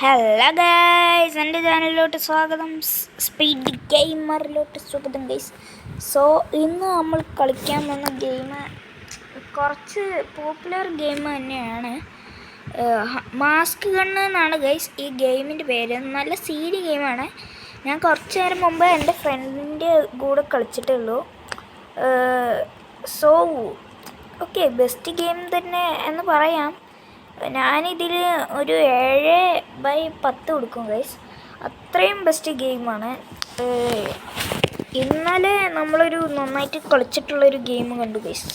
Hello guys, എൻ്റെ ചാനലിലോട്ട് സ്വാഗതം. Speed ഗെയിമറിലോട്ട് സ്വാഗതം ഗൈസ്. സോ ഇന്ന് നമ്മൾ കളിക്കാൻ പോകുന്ന ഗെയിം കുറച്ച് പോപ്പുലർ ഗെയിം തന്നെയാണ്. മാസ്ക് ഗണ്ണ് എന്നാണ് ഗൈസ് ഈ ഗെയിമിൻ്റെ പേര്. നല്ല സീരി ഗെയിമാണ്. ഞാൻ കുറച്ച് നേരം മുമ്പ് എൻ്റെ ഫ്രണ്ടിൻ്റെ കൂടെ കളിച്ചിട്ടുള്ളൂ. സോ ഓക്കെ, ബെസ്റ്റ് ഗെയിം തന്നെ എന്ന് പറയാം. ഞാനിതിൽ ഒരു 7/10 കൊടുക്കും ഗൈസ്. അത്രയും ബെസ്റ്റ് ഗെയിമാണ്. ഇന്നലെ നമ്മളൊരു നന്നായിട്ട് കളിച്ചിട്ടുള്ളൊരു ഗെയിം കണ്ടു ഗൈസ്.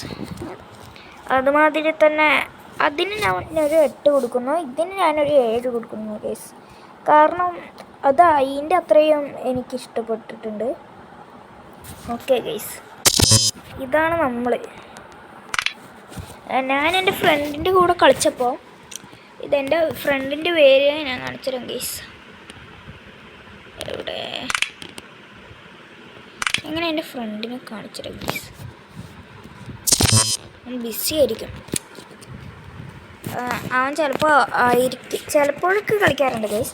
അതുമാതിരി തന്നെ അതിന് ഞാനൊരു 8 കൊടുക്കുന്നു, ഇതിന് ഞാനൊരു 7 കൊടുക്കുന്നു ഗൈസ്. കാരണം അത് അതിൻ്റെ അത്രയും എനിക്കിഷ്ടപ്പെട്ടിട്ടുണ്ട്. ഓക്കെ ഗൈസ്, ഇതാണ് നമ്മൾ. ഞാൻ എൻ്റെ ഫ്രണ്ടിൻ്റെ കൂടെ കളിച്ചപ്പോൾ ഇതെൻ്റെ ഫ്രണ്ടിൻ്റെ പേര് ഞാൻ കാണിച്ചുതരാം ഗൈസ്. എവിടെ എങ്ങനെ എൻ്റെ ഫ്രണ്ടിനെ കാണിച്ചുതരാം ഗൈസ്. ബിസി ആയിരിക്കും അവൻ. ചിലപ്പോഴൊക്കെ കളിക്കാറുണ്ട് ഗൈസ്.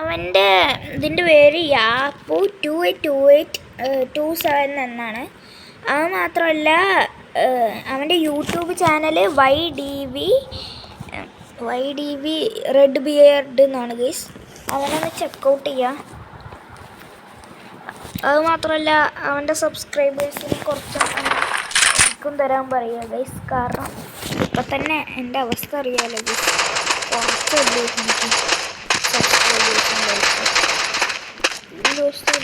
അവൻ്റെ ഇതിൻ്റെ പേര് യാപ്പു 282827 എന്നാണ്. അത് മാത്രമല്ല അവൻ്റെ YouTube channel YDV red beard എന്നാണ് ഗൈസ്. അവനൊന്ന് ചെക്കൗട്ട് ചെയ്യുക. അതുമാത്രമല്ല അവൻ്റെ സബ്സ്ക്രൈബേഴ്സിന് കുറച്ചും തരാൻ പറയുക ഗൈസ്. കാരണം ഇപ്പം തന്നെ എൻ്റെ അവസ്ഥ അറിയാമല്ലോ ഗൈസ്. കുറച്ചല്ലേ എനിക്ക് സബ്സ്ക്രൈബേഴ്സിന് ഈ ദിവസം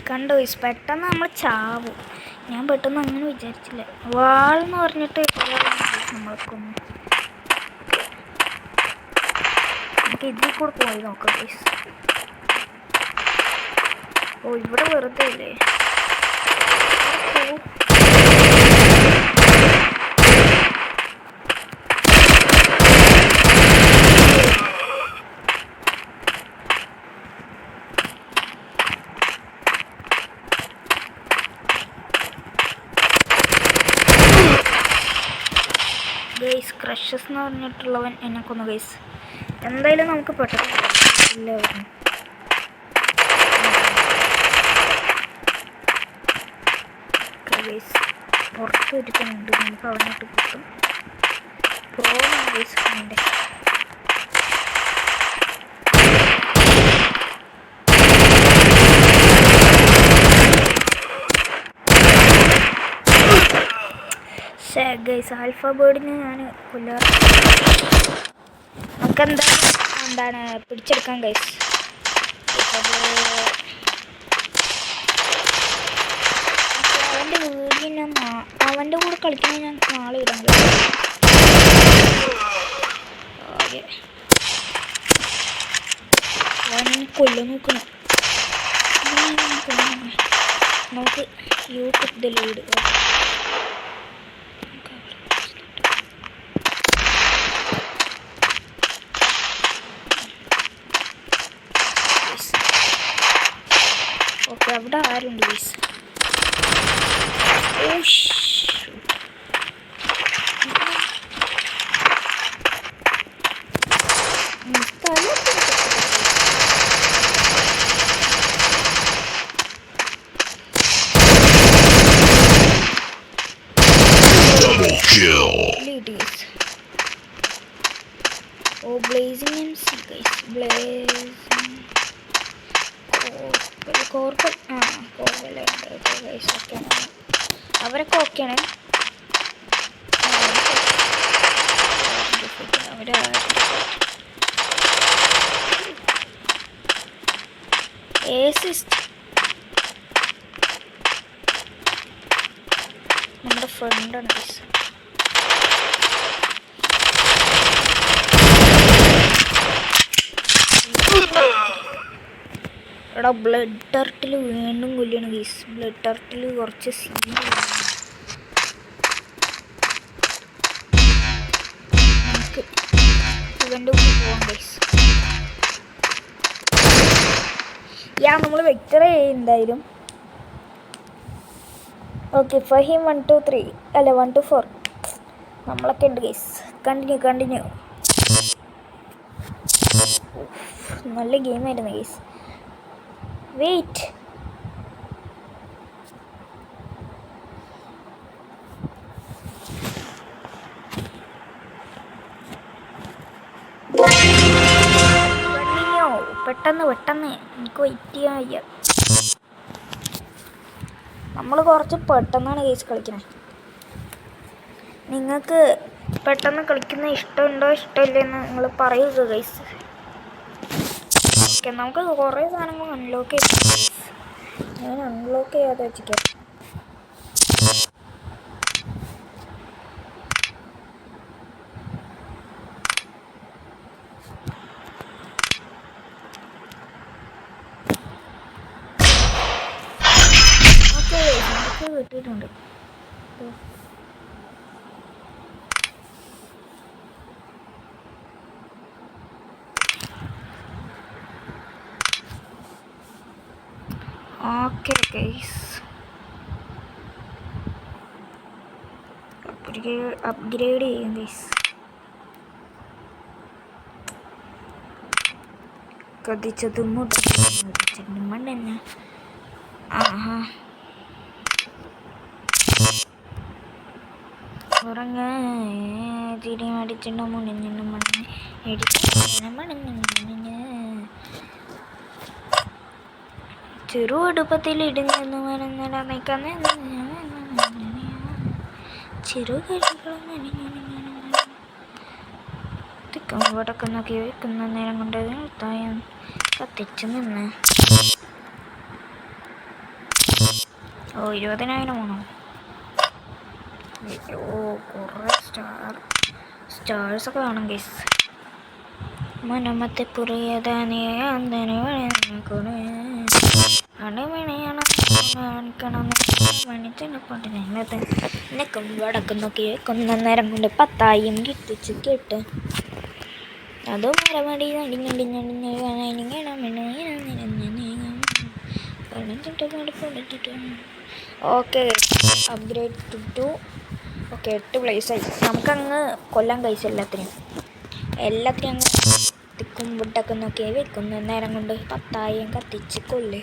കണ്ടോ ഗൈസ്, പെട്ടെന്ന് നമ്മൾ ചാവും. ഞാൻ പെട്ടെന്ന് അങ്ങനെ വിചാരിച്ചില്ല. വാളെന്ന് പറഞ്ഞിട്ട് നമ്മൾക്കൊന്നും നമുക്ക് ഇതിൽ കൂടെ പോയി നോക്കാം ഗൈസ്. ഓ, ഇവിടെ വെറുതെ അല്ലേ. ഗൈസ്, ക്രഷസ് എന്ന് പറഞ്ഞിട്ടുള്ളവൻ എന്നെ കൊന്നു ഗൈസ്. എന്തായാലും നമുക്ക് പെട്ടെന്ന് ഗൈസ് പുറത്ത് ഒരുക്കുന്നുണ്ട്. നമുക്ക് അവനായിട്ട് കിട്ടും. പ്രോന്നാണ് ഗൈസ് ഫ്രണ്ട്. ഗൈസ്, ആൽഫ ബേർഡിനെ ഞാൻ കൊല്ലാറ്. നമുക്കെന്താണ് പിടിച്ചെടുക്കാൻ ഗൈസ്. അവൻ്റെ വീടിന് അവൻ്റെ കൂടെ കളിക്കാൻ ഞാൻ നാളെ ഇടാൻ കഴിയും. അവൻ കൊല്ലം നോക്കണം. നമുക്ക് യൂട്യൂബ് ലീഡ് അവിടെ ആരുണ്ട് ഗൈസ്. അവരൊക്കെ ഓക്കെയാണ്. നമ്മുടെ ഫ്രണ്ടാണ് ഗൈസ്. എടാ, ബ്ലഡ് ടർട്ടിൽ വീണ്ടും കൊല്ലാണ് ഗൈസ്. ബ്ലഡ് ടർട്ടിൽ കുറച്ച് സീൻ നമ്മൾ വ്യക്തത എന്തായാലും. ഓക്കെ ഫഹീം 1 2 3 അല്ല 1 2 4 നമ്മളൊക്കെ ഉണ്ട് ഗൈസ്. കണ്ടിന്യൂ. നല്ല ഗെയിമായിരുന്നു ഗൈസ്. വെയിറ്റ്, പെട്ടെന്ന് എനിക്ക് വെയിറ്റ് ചെയ്യാൻ വയ്യ. നമ്മൾ കുറച്ച് പെട്ടെന്നാണ് ഗൈസ് കളിക്കണേ. നിങ്ങൾക്ക് പെട്ടെന്ന് കളിക്കുന്ന ഇഷ്ടമുണ്ടോ ഇഷ്ടമില്ലെന്ന് നിങ്ങൾ പറയുക ഗൈസ്. ഓക്കെ, നമുക്ക് കുറേ സാധനങ്ങൾ അൺലോക്ക് ചെയ്യാം. ഞാൻ അൺലോക്ക് ചെയ്യാതെ വെച്ചിരിക്കാം. കിട്ടിയിട്ടുണ്ട്. ഓക്കെ ഗൈസ്, അപ്ഗ്രേഡ് ചെയ്യും ഗൈസ്. കത്തിച്ചത് മണ്ണെണ്ണ. ആഹാ, ഉറങ്ങ തിരി അടിച്ചിട്ട് മുണിഞ്ഞ മണ്ണ് ചെറു അടുപ്പത്തിൽ ഇടുന്നു മനന്നിടന്നേക്കാന്ന് ചെറുകടികളൊക്കെ നോക്കി വെക്കുന്ന നേരം കൊണ്ട് തായം കത്തിച്ചു നിന്ന്. ഓ 20,000 ആണോ? ഓ കുറേ സ്റ്റാർസൊക്കെ വേണം ഗൈസ്. മനമത്തെ പുറിയതാനേ വടക്കുന്നൊക്കെ കൊന്ന നേരം കൊണ്ട് 10,000 കിട്ടിച്ച് കേട്ട്. അതും മരമടി ഓക്കെ അപ്ഗ്രേഡ് ടു. ഓക്കെ 8 പ്ലേസായി. നമുക്കങ്ങ് കൊല്ലാൻ കഴിച്ചു എല്ലാത്തിനും അങ്ങ് തിക്കും വിട്ടൊക്കെ നോക്കി വെക്കുന്ന നേരം കൊണ്ട് 10,000 കത്തിച്ച് കൊല്ല്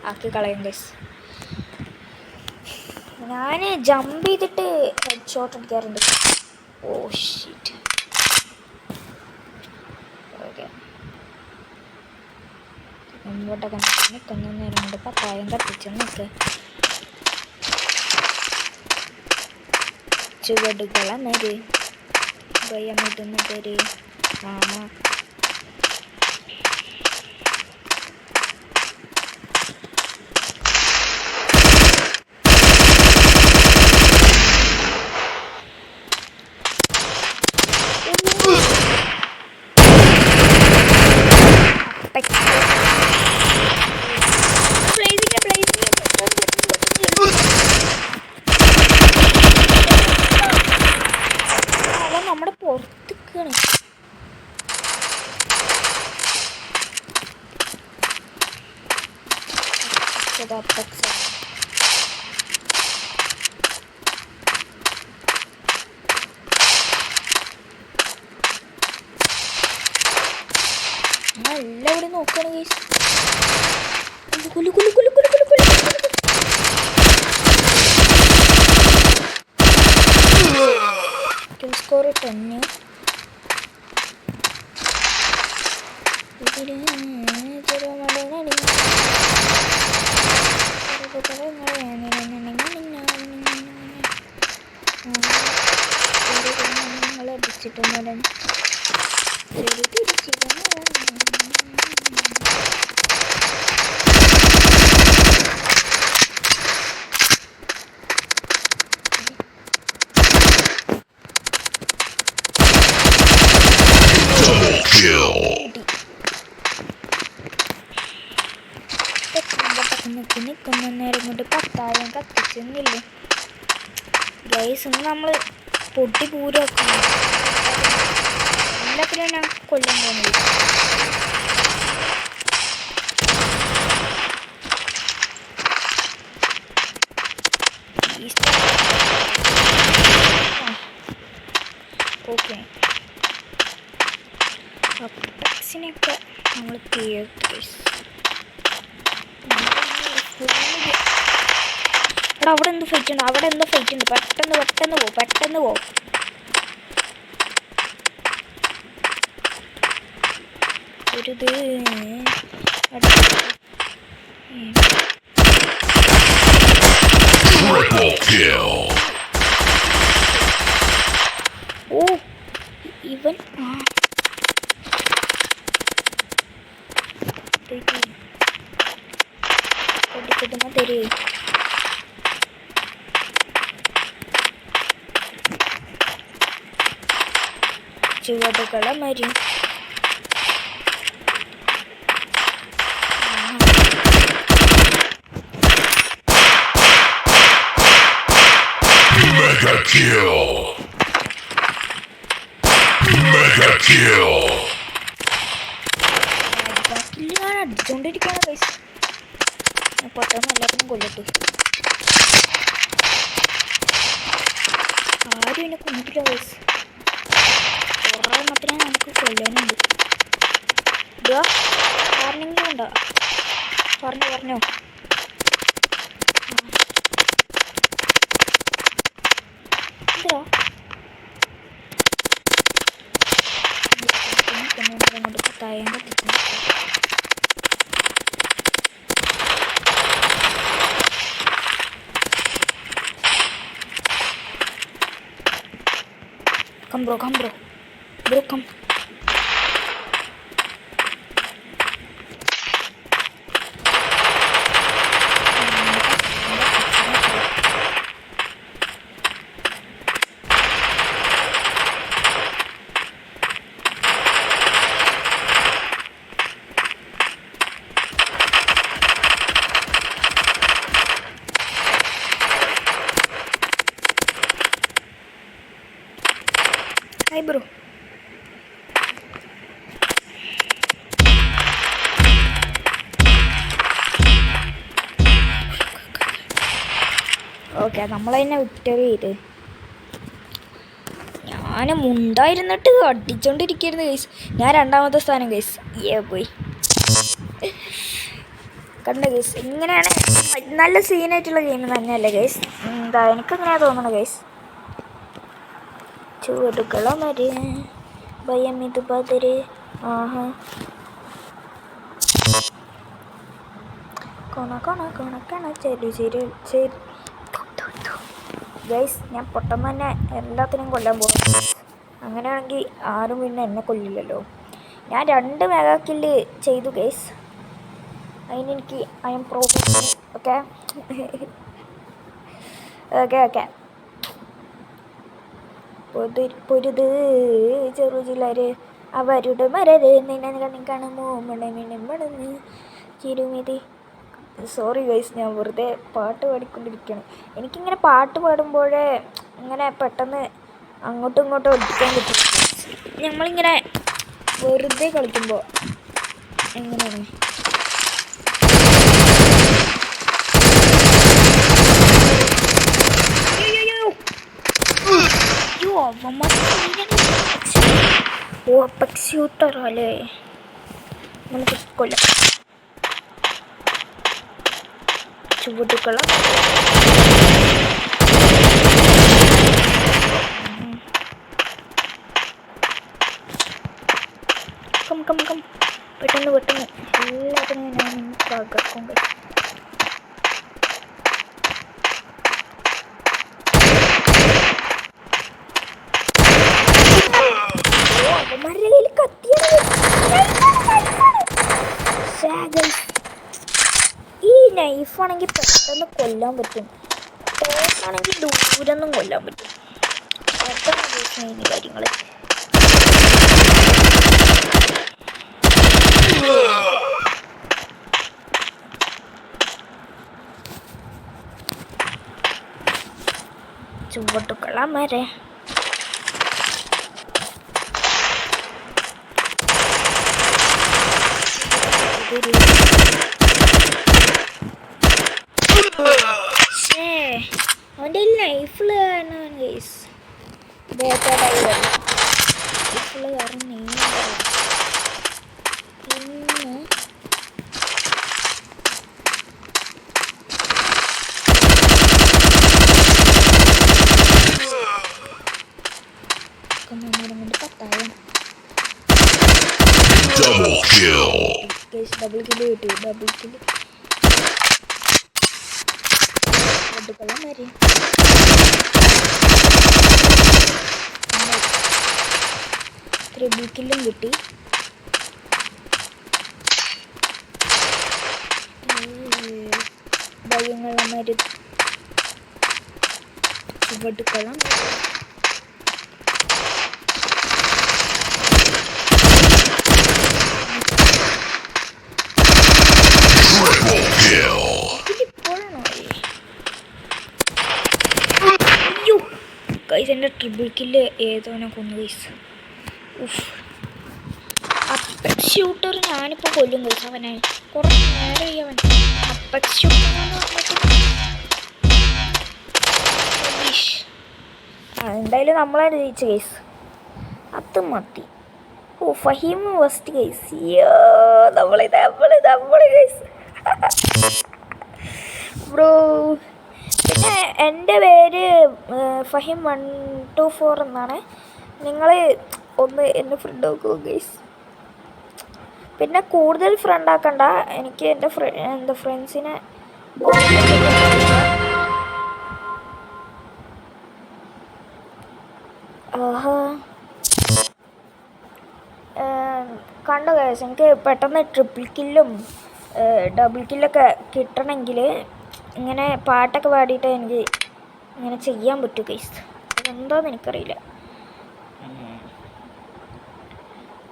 ആക്കി കളയും ഗൈസ്. ഞാൻ ജമ്പ് ചെയ്തിട്ട് ഹെഡ് ഷോട്ട് അടിക്കാറുണ്ട്. Oh shit. ഓക്കെ മുമ്പോട്ടൊക്കെ നിൽക്കുന്ന നേരം കൊണ്ട് 10,000 കത്തിച്ച് നിൽക്കുക. ചുവടുകളന്നര് ഭയമിടുന്നവര് മാമ. നമ്മുടെ പുറത്തേക്കാണ്. എല്ലാവിടെ നോക്കുകയാണ് ഗൈസ്. Kill score 10. അടിച്ചിട്ടും നിൽക്കുന്ന നേരം കൊണ്ട് 10,000 കത്തിച്ചെന്നില്ലേ ഗൈസ്. ഇന്ന് നമ്മൾ പൊട്ടി പൂരാക്കുന്നു. എല്ലാത്തിനും ഞാൻ കൊല്ലാൻ പോകുന്നത്. ഓക്കെ, അപ്പക്സിനെയൊക്കെ നമ്മൾ തീർത്തു ഗൈസ്. എടാ അവിടെ എന്ത് ഫൈറ്റ് ഉണ്ട്, അവിടെ എന്തോ ഫൈറ്റ് ഉണ്ട്. പെട്ടെന്ന് പോ. ഒരു ഓ ഇവൻ തരേ ചുവടുകള മരി. Mega kill. ഞാൻ അടിച്ചോണ്ടിരിക്കാണ് ഗൈസ്. പെട്ടെന്ന് എല്ലാത്തിനും കൊല്ലട്ടെ. ആരും എന്നെ കൊണ്ടില്ല ഗൈസ്. കുറേ എണ്ണത്തിനെ നമുക്ക് കൊല്ലാനുണ്ട്. ഇതാ വാർണിംഗും ഉണ്ടോ? പറഞ്ഞോ എന്താ തായം കത്തിക്കുന്നു. Come bro, come. Hi bro. Okay, നമ്മളതിനെ വിക്ടറി ചെയ്ത്. ഞാൻ മുണ്ടായിരുന്നിട്ട് അടിച്ചോണ്ടിരിക്കുന്നു ഗൈസ്. ഞാൻ 2ാമത്തെ സ്ഥാനം ഗൈസ്. പോയി കണ്ട ഗൈസ്. ഇങ്ങനെയാണ് നല്ല സീനായിട്ടുള്ള ഗെയിം തന്നെയല്ലേ ഗൈസ്? എന്താ എനിക്കങ്ങനെയാണ് തോന്നുന്നത് ഗൈസ്. ചുവടുകള മരി ഭയം ഇത് പതര്. ഗൈസ്, ഞാൻ പൊട്ടന്ന് തന്നെ എല്ലാത്തിനും കൊല്ലാൻ പോകും. അങ്ങനെയാണെങ്കിൽ ആരും പിന്നെ എന്നെ കൊല്ലില്ലല്ലോ. ഞാൻ 2 മെഗാ കില്ല് ചെയ്തു ഗൈസ്. അതിനെനിക്ക് ഐ എം പ്രൗഡ്. ഓക്കെ പൊരുത് ചെറുചിലര് അവരുടെ മരര് നിന്നെ കാണുമോ മടന്ന് ചിരുമിതി. സോറി ഗൈസ്, ഞാൻ വെറുതെ പാട്ട് പാടിക്കൊണ്ടിരിക്കുകയാണ്. എനിക്കിങ്ങനെ പാട്ട് പാടുമ്പോഴേ ഇങ്ങനെ പെട്ടെന്ന് അങ്ങോട്ടും ഇങ്ങോട്ടും ഒടിക്കാൻ പറ്റും. നമ്മളിങ്ങനെ വെറുതെ കളിക്കുമ്പോൾ എങ്ങനെയാണ് ഷൂട്ടറല്ലേ നമുക്ക് കൊല്ലാം. ചുവടുകള കം പെട്ടെന്ന് എല്ലാത്തിനും ഞാൻ തകർക്കും. ഈ നൈഫാണെങ്കിൽ പെട്ടെന്ന് കൊല്ലാൻ പറ്റും. ടോപ്പാണെങ്കിൽ ദൂരൊന്നും കൊല്ലാൻ പറ്റും. അതാണ് കാര്യങ്ങൾ. ചുവട്ടുകള മരെ അവൻ്റെ നൈഫിൾ കാരണം ഗൈസ് ബേറ്റായി വരും. നൈഫിൾ കാരണം Double kill. ഡബിൾ കില്ല് കിട്ടി. ഡബിൾ കില്ല് എടുக்கலாம் മാറി. ട്രിപ്പിൾ കില്ലും കിട്ടി. ഭയങ്ങളമാര് എടുக்கலாம். ഗൈസ് എൻ്റെ ട്രിപ്പിൾ കില്ല് ഏതോനെ കൊന്നു ഗൈസ്. അപ്പെക്സ് ഷൂട്ടർ ഞാനിപ്പോൾ കൊല്ലും ഗൈസ്. അവനായി കുറേ നേരം അവൻ അപ്പെക്സ് ഷൂട്ടർ എന്തായാലും നമ്മളാണ് ജയിച്ചു ഗൈസ്. അത് മതി. Faheem first guys. നമ്മളെ ഗൈസ് ബ്രോ. പിന്നെ എൻ്റെ പേര് ഫഹീം 124 എന്നാണ്. നിങ്ങൾ ഒന്ന് എൻ്റെ ഫ്രണ്ട് നോക്കൂ ഗൈസ്. പിന്നെ കൂടുതൽ ഫ്രണ്ട് ആക്കണ്ട. എനിക്ക് എൻ്റെ ഫ്രണ്ട്സിനെ കണ്ടു ഗൈസ്. എനിക്ക് പെട്ടെന്ന് ട്രിപ്പിൾ കില്ലും ഡബിൾ കില്ലൊക്കെ കിട്ടണമെങ്കിൽ ഇങ്ങനെ പാട്ടൊക്കെ പാടിയിട്ട് എനിക്ക് ഇങ്ങനെ ചെയ്യാൻ പറ്റും ഗൈസ്. അതെന്താന്ന് എനിക്കറിയില്ല.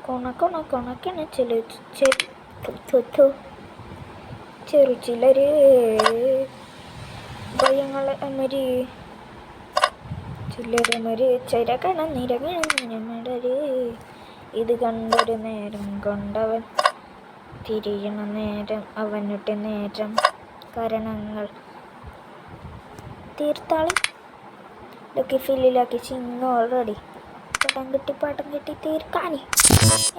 കൊണക്കണ ചെറു ചിലര് ഭയങ്ങളൊരു ചിലരമൊരു ചിരകണം നിരകണമടര്. ഇത് കണ്ടൊരു നേരം കൊണ്ടവൻ തിരിയണ നേരം അവനൊട്ട് നേരം കാരണങ്ങൾ തീർത്താളി ഇതൊക്കെ ഫില്ലിലാക്കി ചിങ്ങ ഓൾറെഡി പാട്ടം കിട്ടി തീർക്കാനി.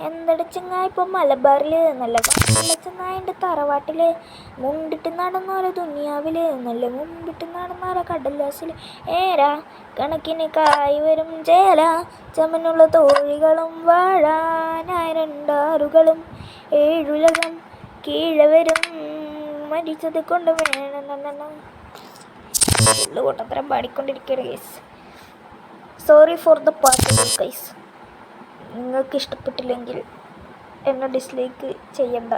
എന്തൊരു ചെങ്ങായി ഇപ്പം മലബാറിൽ നല്ല ചെങ്ങായിൻ്റെ തറവാട്ടിൽ മുണ്ടിട്ട് നടന്നോലെ ദുനിയാവിൽ നല്ല മുമ്പിട്ട് നടന്നാല കടലാസിൽ ഏരാ കണക്കിന് കായ് വരും ചേല ചമനുള്ള തോഴികളും വാഴാനായ രണ്ടാറുകളും ഏഴുലകം കീഴെ വരും മരിച്ചത് കൊണ്ട് വേണം കൂട്ടത്തരം പാടിക്കൊണ്ടിരിക്കുകയാണ് ഗൈസ്. സോറി ഫോർ ദ പാട്ട് ഗൈസ്. നിങ്ങൾക്ക് ഇഷ്ടപ്പെട്ടില്ലെങ്കിൽ എന്നെ ഡിസ്ലൈക്ക് ചെയ്യണ്ട.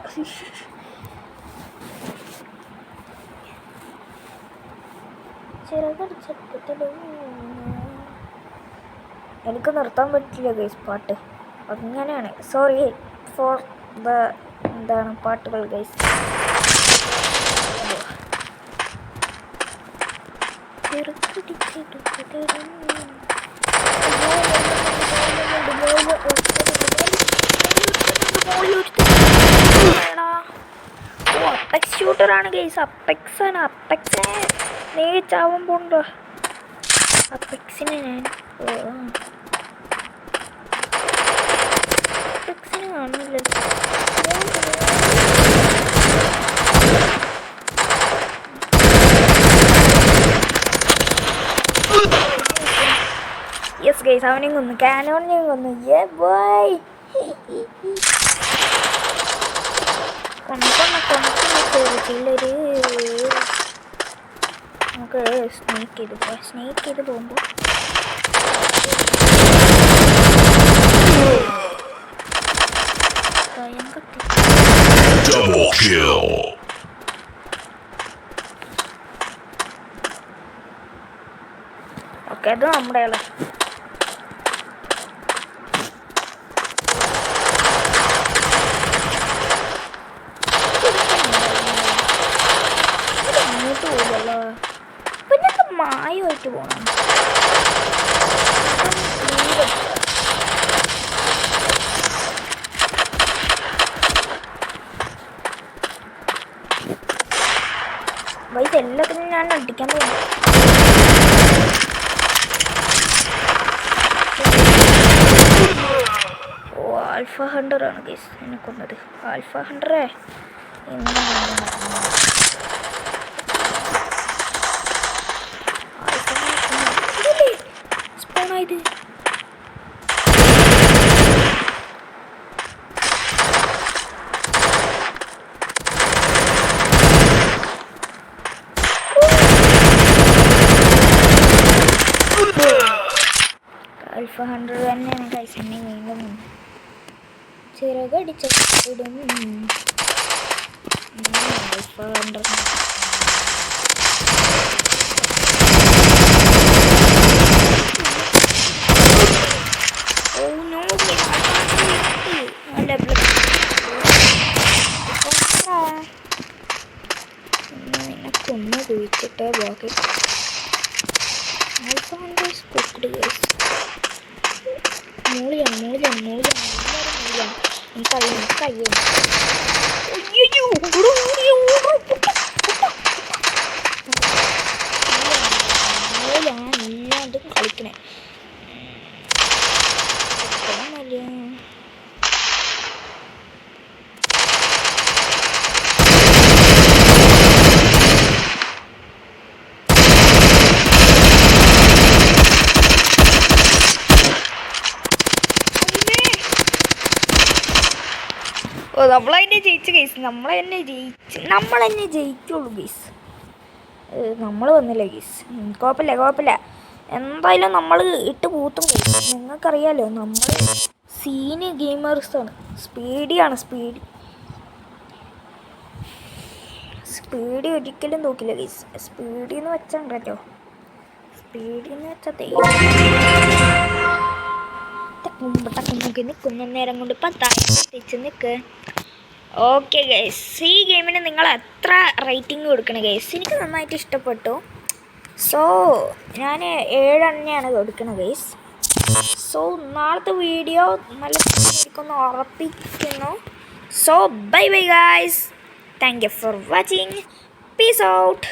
എനിക്ക് നിർത്താൻ പറ്റില്ല ഗൈസ് പാട്ട്. അങ്ങനെയാണ്. സോറി ഫോർ ദ എന്താണ് പാട്ടുകൾ ഗൈസ്. അപ്പെക്സ് ഷൂട്ടറാണ് ഗൈസ്. അപ്പെക്സാണ്. അപ്പെക്സ് നീ ചാവാൻ പോണ്ടോ അപ്പെക്സിന്. ഞാൻ അപ്പെക്സിന് കാണുന്നില്ല. യെസ് ഗൈസ് അവനെയും കൊന്നു. കാനോണിനെയും കൊന്നു. യേ ബോയ്. ചെറുച്ചില്ലൊരു നമുക്ക് സ്നേക്ക് ചെയ്ത് പോകുമ്പോൾ Double kill. ഓക്കെ അത് നമ്മുടെ ആള്. അങ്ങോട്ട് പോകല്ലോ. പിന്നെ മായമായിട്ട് പോകണം. വൈസ് എല്ലാത്തിനും ഞാൻ അടിക്കാൻ പോകുന്നു. ആൽഫ ഹണ്ടറാണ് ഗൈസ് എന്നെ കൊന്നത്. ആൽഫ ഹണ്ടറേ സ്പോണായത്. ആൽഫ ഹണ്ടർ തന്നെയാണ് ഗൈസ് എന്നെ വീണ്ടും ചിറകടിച്ചിടും. ആൽഫ ഹണ്ടർ കൊന്നു കുഴിച്ചിട്ടേ ബാക്കി. Alpha hunter cooked guys. മൂളിയാണ് എനിക്കറിയാം. ഇല്ലാണ്ട് കളിക്കണേ. നമ്മളതിനെ ജയിച്ചു ഗൈസ്. നമ്മളെന്നെ ജയിക്കുള്ളൂ ഗൈസ്. നമ്മൾ വന്നില്ല ഗൈസ്. കുഴപ്പമില്ല. എന്തായാലും നമ്മൾ ഇട്ട് പൂത്തും ഗൈസ്. നിങ്ങൾക്കറിയാലോ നമ്മൾ സീന് ഗെയിമേഴ്സാണ്. സ്പീഡ് ഒരിക്കലും നോക്കില്ല ഗൈസ്. സ്പീഡിന്ന് വെച്ചാൽ കേട്ടോ. സ്പീഡിന്ന് വെച്ചാൽ നിൽക്കുന്ന നേരം കൊണ്ട് 10 നിൽക്ക്. ഓക്കെ ഗൈസ്, ഈ ഗെയിമിന് നിങ്ങൾ എത്ര റേറ്റിംഗ് കൊടുക്കണം ഗൈസ്? എനിക്ക് നന്നായിട്ട് ഇഷ്ടപ്പെട്ടു. സോ ഞാൻ 7 തന്നെയാണ് കൊടുക്കുന്നത് ഗൈസ്. സോ നാളത്തെ വീഡിയോ നല്ല ഇരിക്കുമെന്ന് ഉറപ്പിക്കുന്നു. So bye guys. Thank you for watching. Peace out.